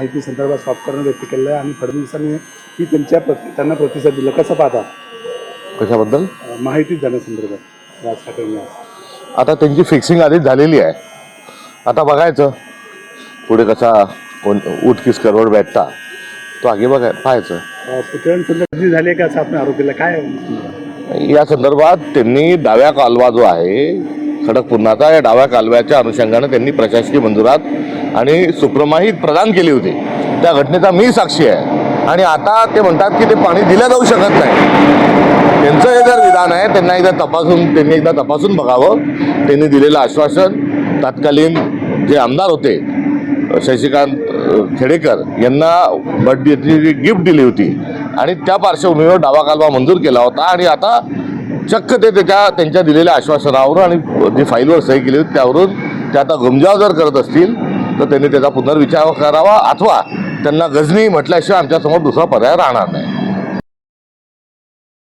माहिती संदर्भात स्वाक्षरण व्यक्त केलं आहे आणि फडणवीसांनी ही त्यांना प्रतिसाद दिला. कसं पाहता कशाबद्दल? माहिती देण्यासंदर्भात राज ठाकरेंनी आता त्यांची फिक्सिंग आधीच झालेली आहे. आता बघायचं पुढे कसा कोण उठकीस करवड भेटता तो आगे पाहायचं. पुतळ्यांसंदर्भात झाले का असं आपण आरोप केला. काय या संदर्भात त्यांनी डाव्या कालवा जो आहे खडकपूर्णाचा, या डाव्या कालव्याच्या अनुषंगाने त्यांनी प्रशासकीय मंजुरात आणि सुप्रमाही प्रदान केली होती. त्या घटनेचा मी साक्षी आहे. आणि आता ते म्हणतात की ते पाणी दिलं जाऊ शकत नाही. त्यांचं हे जर विधान आहे त्यांनी एकदा तपासून बघावं. त्यांनी दिलेलं आश्वासन तत्कालीन जे आमदार होते शशिकांत खेडेकर यांना बर्थडेची गिफ्ट दिली होती आणि त्या पार्श्वभूमीवर डावा कालवा मंजूर केला होता. आणि आता चक्क ते त्यांच्या दिलेल्या आश्वासनावरून आणि जी फाईलवर सही केली होती त्यावरून ते आता गमजाव जर करत असतील तर त्यांनी त्याचा पुनर्विचार करावा अथवा त्यांना गजनी म्हटल्याशिवाय आमच्यासमोर दुसरा पर्याय राहणार नाही.